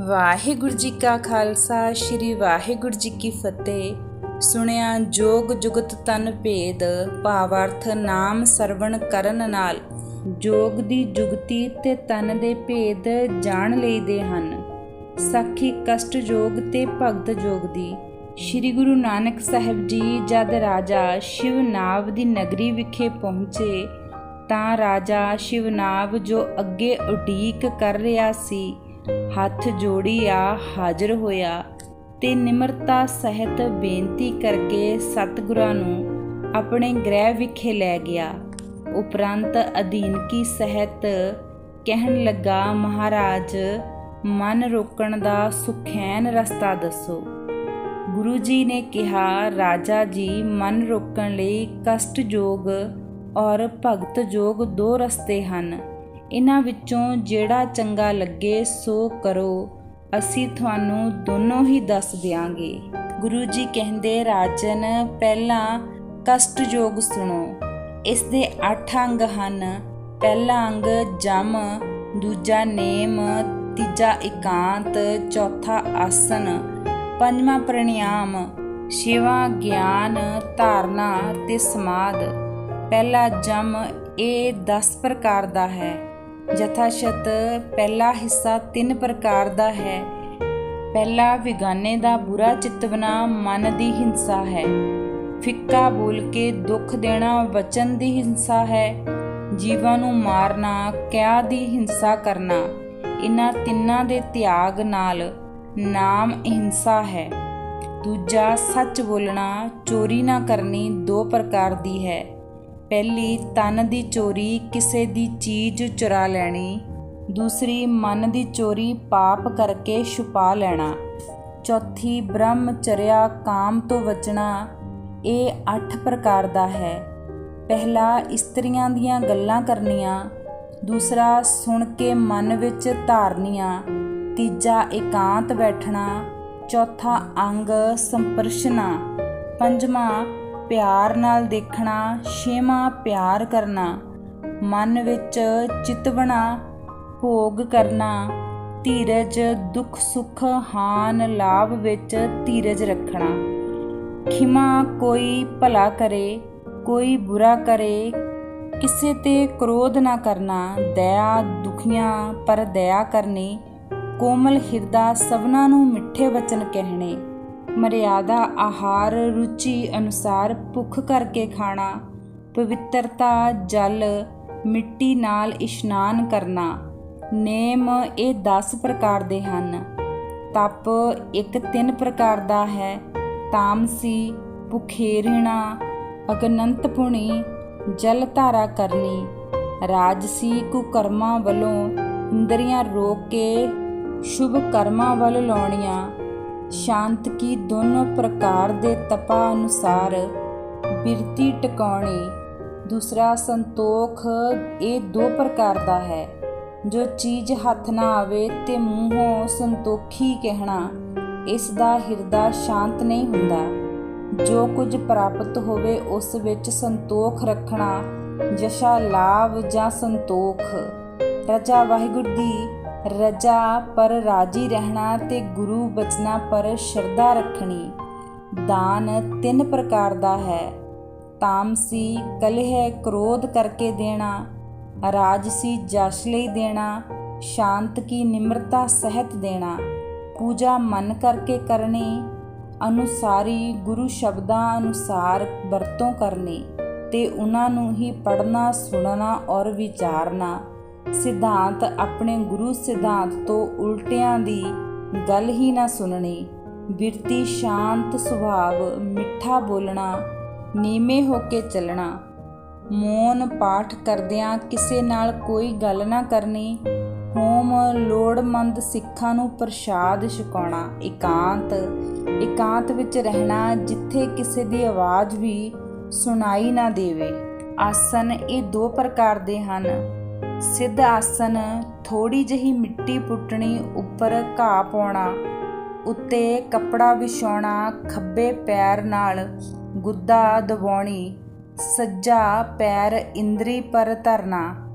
ਵਾਹਿਗੁਰੂ ਜੀ ਕਾ ਖਾਲਸਾ ਸ਼੍ਰੀ ਵਾਹਿਗੁਰੂ ਜੀ ਕੀ ਫਤਿਹ। ਸੁਣਿਆ ਜੋਗ ਜੁਗਤ ਤਨ ਭੇਦ, ਭਾਵਾਰਥ ਨਾਮ ਸਰਵਣ ਕਰਨ ਨਾਲ। ਜੋਗ ਦੀ ਜੁਗਤੀ ਤੇ ਤਨ ਦੇ ਭੇਦ ਜਾਣ ਲਈਦੇ ਹਨ। ਸਾਖੀ ਕਸ਼ਟ ਜੋਗ ਤੇ ਭਗਤ ਜੋਗ ਦੀ। ਸ਼੍ਰੀ ਗੁਰੂ ਨਾਨਕ ਸਾਹਿਬ ਜੀ ਜਦ ਰਾਜਾ ਸ਼ਿਵਨਾਵ ਦੀ ਨਗਰੀ ਵਿਖੇ ਪਹੁੰਚੇ ਤਾਂ ਰਾਜਾ ਸ਼ਿਵਨਾਵ ਜੋ ਅੱਗੇ ਉਡੀਕ ਕਰ ਰਿਹਾ ਸੀ, ਹੱਥ ਜੋੜੀ ਆ ਹਾਜ਼ਰ ਹੋਇਆ ਤੇ ਨਿਮਰਤਾ ਸਹਿਤ ਬੇਨਤੀ ਕਰਕੇ ਸਤਿਗੁਰਾਂ ਨੂੰ ਆਪਣੇ ਗ੍ਰਹਿ ਵਿਖੇ ਲੈ ਗਿਆ। ਉਪਰੰਤ ਅਧੀਨਕੀ ਸਹਿਤ ਕਹਿਣ ਲੱਗਾ, ਮਹਾਰਾਜ ਮਨ ਰੋਕਣ ਦਾ ਸੁਖੈਨ ਰਸਤਾ ਦੱਸੋ। ਗੁਰੂ ਜੀ ਨੇ ਕਿਹਾ, ਰਾਜਾ ਜੀ ਮਨ ਰੋਕਣ ਲਈ ਕਸ਼ਟ ਜੋਗ ਔਰ ਭਗਤ ਜੋਗ ਦੋ ਰਸਤੇ ਹਨ। ਇਹਨਾਂ ਵਿੱਚੋਂ ਜਿਹੜਾ ਚੰਗਾ ਲੱਗੇ ਸੋ ਕਰੋ, ਅਸੀਂ ਤੁਹਾਨੂੰ ਦੋਨੋਂ ਹੀ ਦੱਸ ਦਿਆਂਗੇ। ਗੁਰੂ ਜੀ ਕਹਿੰਦੇ, ਰਾਜਨ ਪਹਿਲਾਂ ਕਸ਼ਟ ਯੋਗ ਸੁਣੋ। ਇਸ ਦੇ 8 ਅੰਗ ਹਨ। ਪਹਿਲਾ ਅੰਗ ਜਮ, ਦੂਜਾ ਨੇਮ, ਤੀਜਾ ਇਕਾਂਤ, ਚੌਥਾ ਆਸਨ, ਪੰਜਵਾਂ ਪ੍ਰਣਿਆਮ, ਛੇਵਾਂ ਗਿਆਨ, ਧਾਰਨਾ ਤੇ ਸਮਾਧ। ਪਹਿਲਾ ਜਮ ਇਹ 10 ਪ੍ਰਕਾਰ ਦਾ ਹੈ। ਯਥਾਸ਼ਤ ਪਹਿਲਾ ਹਿੱਸਾ 3 ਪ੍ਰਕਾਰ ਦਾ ਹੈ। ਪਹਿਲਾ ਵਿਗਾਨੇ ਦਾ ਬੁਰਾ ਚਿਤਵਨਾ, ਮਨ ਦੀ ਹਿੰਸਾ ਹੈ। ਫਿੱਕਾ ਬੋਲ ਕੇ ਦੁੱਖ ਦੇਣਾ ਵਚਨ ਦੀ ਹਿੰਸਾ ਹੈ। ਜੀਵਾਂ ਨੂੰ ਮਾਰਨਾ, ਕਿਆ ਦੀ ਹਿੰਸਾ ਕਰਨਾ। ਇਹਨਾਂ ਤਿੰਨਾਂ ਦੇ ਤਿਆਗ ਨਾਲ ਨਾਮ ਅਹਿੰਸਾ ਹੈ। ਦੂਜਾ ਸੱਚ ਬੋਲਣਾ, ਚੋਰੀ ਨਾ ਕਰਨੀ 2 ਪ੍ਰਕਾਰ ਦੀ ਹੈ। ਪਹਿਲੀ ਤਨ ਦੀ ਚੋਰੀ, ਕਿਸੇ ਦੀ ਚੀਜ਼ ਚੁਰਾ ਲੈਣੀ। ਦੂਸਰੀ ਮਨ ਦੀ ਚੋਰੀ, ਪਾਪ ਕਰਕੇ ਛੁਪਾ ਲੈਣਾ। ਚੌਥੀ ਬ੍ਰਹਮਚਰਿਆ, ਕਾਮ ਤੋਂ ਬਚਣਾ। ਇਹ 8 ਪ੍ਰਕਾਰ ਦਾ ਹੈ। ਪਹਿਲਾ ਇਸਤਰੀਆਂ ਦੀਆਂ ਗੱਲਾਂ ਕਰਨੀਆਂ। ਦੂਸਰਾ ਸੁਣ ਕੇ ਮਨ ਵਿੱਚ ਧਾਰਨੀਆਂ। ਤੀਜਾ ਇਕਾਂਤ ਬੈਠਣਾ। ਚੌਥਾ ਅੰਗ ਸੰਪਰਸ਼ਨਾ। ਪੰਜਵਾਂ ਪਿਆਰ ਨਾਲ ਦੇਖਣਾ। ਛੇਵਾਂ ਪਿਆਰ ਕਰਨਾ। ਮਨ ਵਿੱਚ ਚਿਤਵਣਾ, ਭੋਗ ਕਰਨਾ। ਧੀਰਜ, ਦੁੱਖ ਸੁੱਖ ਹਾਨ ਲਾਭ ਵਿੱਚ ਧੀਰਜ ਰੱਖਣਾ। ਖਿਮਾ, ਕੋਈ ਭਲਾ ਕਰੇ ਕੋਈ ਬੁਰਾ ਕਰੇ, ਕਿਸੇ ਤੇ ਕ੍ਰੋਧ ਨਾ ਕਰਨਾ। ਦਇਆ, ਦੁਖੀਆਂ ਪਰ ਦਇਆ ਕਰਨੀ। ਕੋਮਲ ਹਿਰਦਾ, ਸਭਨਾਂ ਨੂੰ ਮਿੱਠੇ ਵਚਨ ਕਹਿਣੇ। ਮਰਿਆਦਾ, ਆਹਾਰ ਰੁਚੀ ਅਨੁਸਾਰ ਭੁੱਖ ਕਰਕੇ ਖਾਣਾ। ਪਵਿੱਤਰਤਾ, ਜਲ ਮਿੱਟੀ ਨਾਲ ਇਸ਼ਨਾਨ ਕਰਨਾ। ਨੇਮ ਇਹ 10 ਪ੍ਰਕਾਰ ਦੇ ਹਨ। ਤਪ ਇੱਕ 3 ਪ੍ਰਕਾਰ ਦਾ ਹੈ। ਤਾਮਸੀ, ਭੁਖੇਰਿਣਾ, ਅਗਨੰਤ ਪੁਣੀ, ਜਲ ਧਾਰਾ ਕਰਨੀ। ਰਾਜਸੀ, ਕੁਕਰਮਾਂ ਵੱਲੋਂ ਇੰਦਰੀਆਂ ਰੋਕ ਕੇ ਸ਼ੁਭ ਕਰਮਾਂ ਵੱਲ ਲਾਉਣੀਆਂ। ਸ਼ਾਂਤ ਕੀ, ਦੋਨੋਂ ਪ੍ਰਕਾਰ ਦੇ ਤਪਾ ਅਨੁਸਾਰ ਬਿਰਤੀ ਟਿਕਾਉਣੀ। ਦੂਸਰਾ ਸੰਤੋਖ, ਇਹ 2 ਪ੍ਰਕਾਰ ਦਾ ਹੈ। ਜੋ ਚੀਜ਼ ਹੱਥ ਨਾ ਆਵੇ ਤੇ ਮੂੰਹੋਂ ਸੰਤੋਖੀ ਕਹਿਣਾ, ਇਸ ਦਾ ਹਿਰਦਾ ਸ਼ਾਂਤ ਨਹੀਂ ਹੁੰਦਾ। ਜੋ ਕੁਝ ਪ੍ਰਾਪਤ ਹੋਵੇ ਉਸ ਵਿੱਚ ਸੰਤੋਖ ਰੱਖਣਾ, ਜਸ਼ਾ ਲਾਭ ਜਾਂ ਸੰਤੋਖ। ਰਜਾ, ਵਾਹਿਗੁਰੂ ਦੀ ਰਜਾ ਪਰ ਰਾਜੀ ਰਹਿਣਾ ਤੇ ਗੁਰੂ ਬਚਨਾ ਪਰ ਸ਼ਰਧਾ ਰੱਖਣੀ। ਦਾਨ 3 ਪ੍ਰਕਾਰ ਦਾ ਹੈ। ਤਾਮਸੀ, ਕਲਹ ਕ੍ਰੋਧ ਕਰਕੇ ਦੇਣਾ। ਰਾਜਸੀ, ਜਸ਼ ਲਈ ਦੇਣਾ। ਸ਼ਾਂਤ ਕੀ, ਨਿਮਰਤਾ ਸਹਿਤ ਦੇਣਾ। ਪੂਜਾ ਮਨ ਕਰਕੇ ਕਰਨੀ। ਅਨੁਸਾਰੀ, ਗੁਰੂ ਸ਼ਬਦਾਂ ਅਨੁਸਾਰ ਵਰਤੋਂ ਕਰਨੀ ਤੇ ਉਹਨਾਂ ਨੂੰ ਹੀ ਪੜ੍ਹਨਾ, ਸੁਣਨਾ ਔਰ ਵਿਚਾਰਨਾ। ਸਿਧਾਂਤ, ਆਪਣੇ ਗੁਰੂ ਸਿਧਾਂਤ ਤੋਂ ਉਲਟਿਆਂ ਦੀ ਗੱਲ ਹੀ ਨਾ ਸੁਣਨੀ। ਬਿਰਤੀ, ਸ਼ਾਂਤ ਸੁਭਾਵ, ਮਿੱਠਾ ਬੋਲਣਾ, ਨੀਵੇਂ ਹੋ ਕੇ ਚੱਲਣਾ। ਮੌਨ, ਪਾਠ ਕਰਦਿਆਂ ਕਿਸੇ ਨਾਲ ਕੋਈ ਗੱਲ ਨਾ ਕਰਨੀ। ਹੋਮ, ਲੋੜਮੰਦ ਸਿੱਖਾਂ ਨੂੰ ਪ੍ਰਸ਼ਾਦ ਛਕਾਉਣਾ। ਇਕਾਂਤ ਵਿੱਚ ਰਹਿਣਾ, ਜਿੱਥੇ ਕਿਸੇ ਦੀ ਆਵਾਜ਼ ਵੀ ਸੁਣਾਈ ਨਾ ਦੇਵੇ। ਆਸਨ ਇਹ 2 ਪ੍ਰਕਾਰ ਦੇ ਹਨ। ਸਿੱਧ ਆਸਨ, ਥੋੜੀ ਜਿਹੀ ਮਿੱਟੀ ਪੁੱਟਣੀ, ਉੱਪਰ ਘਾਹ ਪਾਉਣਾ, ਉੱਤੇ ਕੱਪੜਾ ਵਿਛਾਉਣਾ। ਖੱਬੇ ਪੈਰ ਨਾਲ ਗੁੱਦਾ ਦਬਾਉਣੀ। ਸੱਜਾ ਪੈਰ ਇੰਦਰੀ ਪਰ ਧਰਨਾ।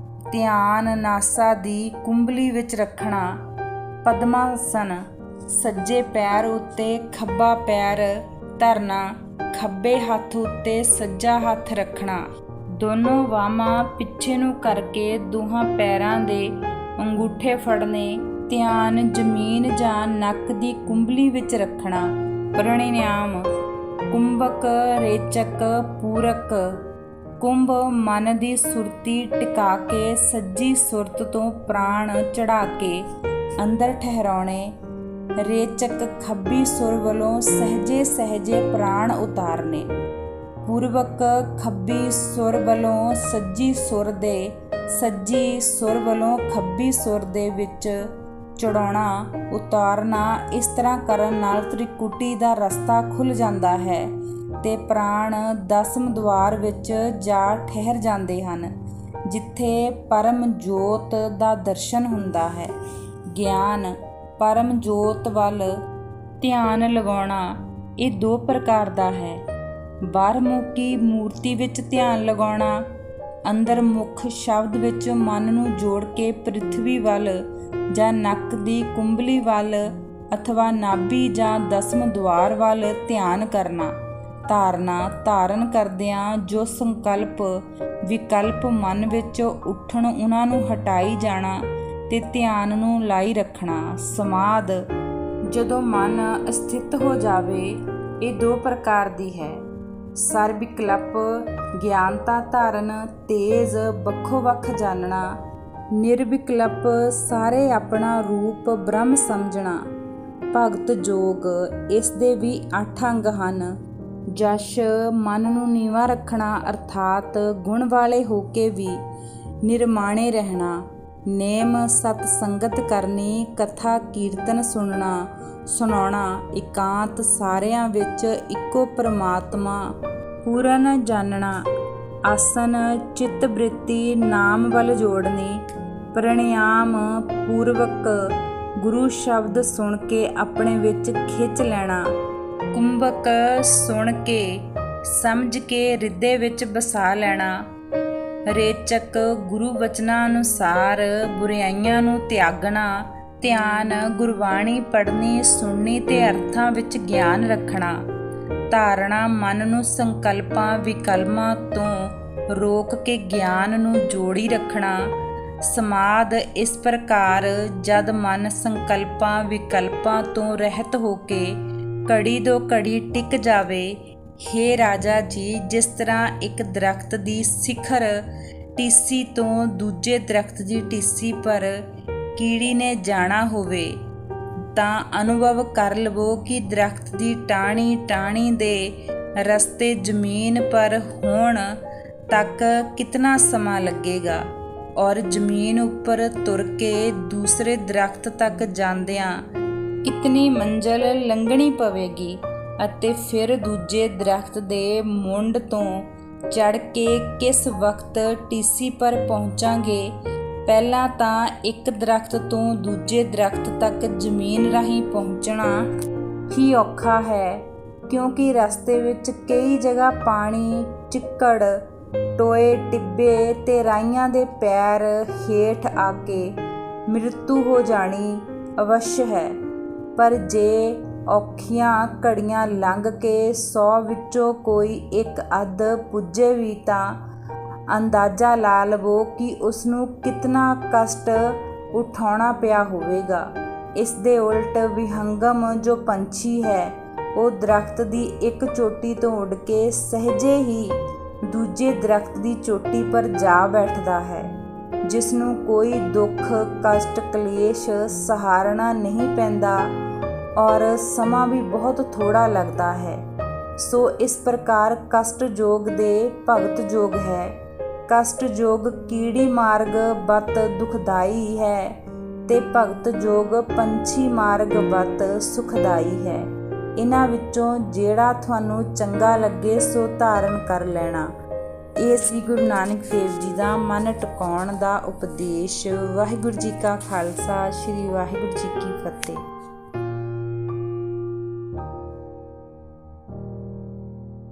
ਧਿਆਨ ਨਾਸਾ ਦੀ ਕੁੰਭਲੀ ਵਿੱਚ ਰੱਖਣਾ। ਪਦਮਾਸਨ, ਸੱਜੇ ਪੈਰ ਉੱਤੇ ਖੱਬਾ ਪੈਰ ਧਰਨਾ, ਖੱਬੇ ਹੱਥ ਉੱਤੇ ਸੱਜਾ ਹੱਥ ਰੱਖਣਾ। ਦੋਨੋਂ ਬਾਹਾਂ ਪਿੱਛੇ ਨੂੰ ਕਰਕੇ ਦੋਹਾਂ ਪੈਰਾਂ ਦੇ ਅੰਗੂਠੇ ਫੜਨੇ। ਧਿਆਨ ਜ਼ਮੀਨ ਜਾਂ ਨੱਕ ਦੀ ਕੁੰਭਲੀ ਵਿੱਚ ਰੱਖਣਾ। ਪ੍ਰਣਾਯਾਮ। ਕੁੰਭਕ, ਰੇਚਕ, ਪੂਰਕ। ਕੁੰਭ ਮਨ ਦੀ ਸੁਰਤੀ ਟਿਕਾ ਕੇ ਸੱਜੀ ਸੁਰਤ ਤੋਂ ਪ੍ਰਾਣ ਚੜ੍ਹਾ ਕੇ ਅੰਦਰ ਠਹਿਰਾਉਣੇ। ਰੇਚਕ, ਖੱਬੀ ਸੁਰ ਵੱਲੋਂ ਸਹਿਜੇ ਸਹਿਜੇ ਪ੍ਰਾਣ ਉਤਾਰਨੇ। ਪੂਰਵਕ, ਖੱਬੀ ਸੁਰ ਵੱਲੋਂ ਸੱਜੀ ਸੁਰ ਦੇ, ਸੱਜੀ ਸੁਰ ਵੱਲੋਂ ਖੱਬੀ ਸੁਰ ਦੇ ਵਿੱਚ ਚੜਾਉਣਾ, ਉਤਾਰਨਾ। ਇਸ ਤਰ੍ਹਾਂ ਕਰਨ ਨਾਲ ਤ੍ਰਿਕੁਟੀ ਦਾ ਰਸਤਾ ਖੁੱਲ੍ਹ ਜਾਂਦਾ ਹੈ ਤੇ ਪ੍ਰਾਣ ਦਸਮ ਦੁਆਰ ਵਿੱਚ ਜਾ ਠਹਿਰ ਜਾਂਦੇ ਹਨ, ਜਿੱਥੇ ਪਰਮ ਜੋਤ ਦਾ ਦਰਸ਼ਨ ਹੁੰਦਾ ਹੈ। ਗਿਆਨ। ਪਰਮ ਜੋਤ ਵੱਲ ਧਿਆਨ ਲਗਾਉਣਾ ਇਹ ਦੋ ਪ੍ਰਕਾਰ ਦਾ ਹੈ। ਬਾਹਰਮੁਖੀ ਮੂਰਤੀ ਵਿੱਚ ਧਿਆਨ ਲਗਾਉਣਾ। ਅੰਦਰ ਮੁੱਖ ਸ਼ਬਦ ਵਿੱਚ ਮਨ ਨੂੰ ਜੋੜ ਕੇ ਪ੍ਰਿਥਵੀ ਵੱਲ ਜਾਂ ਨੱਕ ਦੀ ਕੁੰਭਲੀ ਵੱਲ ਅਥਵਾ ਨਾਭੀ ਜਾਂ ਦਸਮ ਦੁਆਰ ਵੱਲ ਧਿਆਨ ਕਰਨਾ। ਧਾਰਨਾ। ਧਾਰਨ ਕਰਦਿਆਂ ਜੋ ਸੰਕਲਪ ਵਿਕਲਪ ਮਨ ਵਿੱਚ ਉੱਠਣ ਉਹਨਾਂ ਨੂੰ ਹਟਾਈ ਜਾਣਾ ਤੇ ਧਿਆਨ ਨੂੰ ਲਾਈ ਰੱਖਣਾ। ਸਮਾਧ। ਜਦੋਂ ਮਨ ਅਸਥਿਤ ਹੋ ਜਾਵੇ। ਇਹ ਦੋ ਪ੍ਰਕਾਰ ਦੀ ਹੈ। ਸਰਵਿਕਲਪ ਗਿਆਨਤਾ ਧਾਰਨ, ਤੇਜ ਵੱਖੋ ਵੱਖ ਜਾਣਨਾ। ਨਿਰਵਿਕਲਪ ਸਾਰੇ ਆਪਣਾ ਰੂਪ ਬ੍ਰਹਮ ਸਮਝਣਾ। ਭਗਤ ਜੋਗ। ਇਸ ਦੇ ਵੀ 8 ਅੰਗ ਹਨ। ਜਸ਼ ਮਨ ਨੂੰ ਨੀਵਾਂ ਰੱਖਣਾ ਅਰਥਾਤ ਗੁਣ ਵਾਲੇ ਹੋ ਕੇ ਵੀ ਨਿਰਮਾਣੇ ਰਹਿਣਾ। ਨੇਮ ਸਤ ਸੰਗਤ ਕਰਨੀ, ਕਥਾ ਕੀਰਤਨ ਸੁਣਾਉਣਾ। ਇਕਾਂਤ ਸਾਰਿਆਂ ਵਿੱਚ ਇੱਕੋ ਪਰਮਾਤਮਾ ਪੂਰਨ ਜਾਣਨਾ। ਆਸਨ ਚਿੱਤ ਬ੍ਰਿਤੀ ਨਾਮ ਵੱਲ ਜੋੜਨੀ। ਪ੍ਰਣਾਯਾਮ ਪੂਰਵਕ ਗੁਰੂ ਸ਼ਬਦ ਸੁਣ ਕੇ ਆਪਣੇ ਵਿੱਚ ਖਿੱਚ ਲੈਣਾ। ਕੁੰਭਕ ਸੁਣ ਕੇ ਸਮਝ ਕੇ ਹਿਰਦੇ ਵਿੱਚ ਵਸਾ ਲੈਣਾ। ਰੇਚਕ ਗੁਰੂ ਵਚਨਾਂ ਅਨੁਸਾਰ ਬੁਰਾਈਆਂ ਨੂੰ ਤਿਆਗਣਾ। ਧਿਆਨ ਗੁਰਬਾਣੀ ਪੜ੍ਹਨੀ ਸੁਣਨੀ ਤੇ ਅਰਥਾਂ ਵਿੱਚ ਗਿਆਨ ਰੱਖਣਾ। ਧਾਰਨਾ ਮਨ ਨੂੰ ਸੰਕਲਪਾਂ ਵਿਕਲਪਾਂ ਤੋਂ ਰੋਕ ਕੇ ਗਿਆਨ ਨੂੰ ਜੋੜੀ ਰੱਖਣਾ। ਸਮਾਧ ਇਸ ਪ੍ਰਕਾਰ ਜਦ ਮਨ ਸੰਕਲਪਾਂ ਵਿਕਲਪਾਂ ਤੋਂ ਰਹਿਤ ਹੋ ਕੇ ਘੜੀ ਦੋ ਘੜੀ ਟਿਕ ਜਾਵੇ। ਹੇ ਰਾਜਾ ਜੀ, ਜਿਸ ਤਰ੍ਹਾਂ ਇੱਕ ਦਰਖਤ ਦੀ ਸਿਖਰ ਟੀਸੀ ਤੋਂ ਦੂਜੇ ਦਰਖਤ ਦੀ ਟੀਸੀ ਪਰ ਕੀੜੀ ਨੇ ਜਾਣਾ ਹੋਵੇ ਤਾਂ ਅਨੁਭਵ ਕਰ ਲਵੋ ਕਿ ਦਰਖਤ ਦੀ ਟਾਹਣੀ ਦੇ ਰਸਤੇ ਜ਼ਮੀਨ ਪਰ ਹੋਣ ਤੱਕ ਕਿਤਨਾ ਸਮਾਂ ਲੱਗੇਗਾ ਔਰ ਜ਼ਮੀਨ ਉੱਪਰ ਤੁਰ ਕੇ ਦੂਸਰੇ ਦਰਖਤ ਤੱਕ ਜਾਂਦਿਆਂ ਕਿਤਨੀ ਮੰਜ਼ਲ ਲੰਘਣੀ ਪਵੇਗੀ ਅਤੇ ਫਿਰ ਦੂਜੇ ਦਰਖਤ ਦੇ ਮੁੰਡ ਤੋਂ ਚੜ੍ਹ ਕੇ ਕਿਸ ਵਕਤ ਟੀਸੀ ਪਰ ਪਹੁੰਚਾਂਗੇ। ਪਹਿਲਾਂ ਤਾਂ ਇੱਕ ਦਰਖਤ ਤੋਂ ਦੂਜੇ ਦਰਖਤ ਤੱਕ ਜ਼ਮੀਨ ਰਾਹੀਂ ਪਹੁੰਚਣਾ ਹੀ ਔਖਾ ਹੈ, ਕਿਉਂਕਿ ਰਸਤੇ ਵਿੱਚ ਕਈ ਜਗ੍ਹਾ ਪਾਣੀ, ਚਿੱਕੜ, ਟੋਏ ਟਿੱਬੇ ਤੇ ਰਾਈਆਂ ਦੇ ਪੈਰ ਹੇਠ ਆ ਕੇ ਮ੍ਰਿਤੂ ਹੋ ਜਾਣੀ ਅਵੱਸ਼ ਹੈ। ਪਰ ਜੇ ਔਖੀਆਂ ਘੜੀਆਂ ਲੰਘ ਕੇ 100 ਵਿੱਚੋਂ ਕੋਈ ਇੱਕ ਅੱਧ ਪੁੱਜੇ ਵੀ ਤਾਂ ਅੰਦਾਜ਼ਾ ਲਾ ਲਵੋ ਕਿ ਉਸਨੂੰ ਕਿਤਨਾ ਕਸ਼ਟ ਉਠਾਉਣਾ ਪਿਆ ਹੋਵੇਗਾ। ਇਸ ਦੇ ਉਲਟ ਵਿਹੰਗਮ ਜੋ ਪੰਛੀ ਹੈ ਉਹ ਦਰਖਤ ਦੀ ਇੱਕ ਚੋਟੀ ਤੋਂ ਉੱਡ ਕੇ ਸਹਿਜੇ ਹੀ ਦੂਜੇ ਦਰਖਤ ਦੀ ਚੋਟੀ ਪਰ ਜਾ ਬੈਠਦਾ ਹੈ, ਜਿਸ ਨੂੰ ਕੋਈ ਦੁੱਖ ਕਸ਼ਟ ਕਲੇਸ਼ ਸਹਾਰਨਾ ਨਹੀਂ ਪੈਂਦਾ ਔਰ ਸਮਾਂ ਵੀ ਬਹੁਤ ਥੋੜ੍ਹਾ ਲੱਗਦਾ ਹੈ। ਸੋ ਇਸ ਪ੍ਰਕਾਰ ਕਸ਼ਟ ਯੋਗ ਦੇ ਭਗਤ ਯੋਗ ਹੈ। ਕਸ਼ਟ ਯੋਗ ਕੀੜੀ ਮਾਰਗ ਬਤ ਦੁਖਦਾਈ ਹੈ ਤੇ ਭਗਤ ਯੋਗ ਪੰਛੀ ਮਾਰਗ ਬਤ ਸੁਖਦਾਈ ਹੈ। ਇਹਨਾਂ ਵਿੱਚੋਂ ਜਿਹੜਾ ਤੁਹਾਨੂੰ ਚੰਗਾ ਲੱਗੇ ਸੋ ਧਾਰਨ ਕਰ ਲੈਣਾ। ਇਹ ਸ੍ਰੀ ਗੁਰੂ ਨਾਨਕ ਦੇਵ ਜੀ ਦਾ ਮਨ ਟਿਕਾਉਣ ਦਾ ਉਪਦੇਸ਼। ਵਾਹਿਗੁਰੂ ਜੀ ਕਾ ਖਾਲਸਾ, ਸ੍ਰੀ ਵਾਹਿਗੁਰੂ ਜੀ ਕੀ ਫਤਿਹ।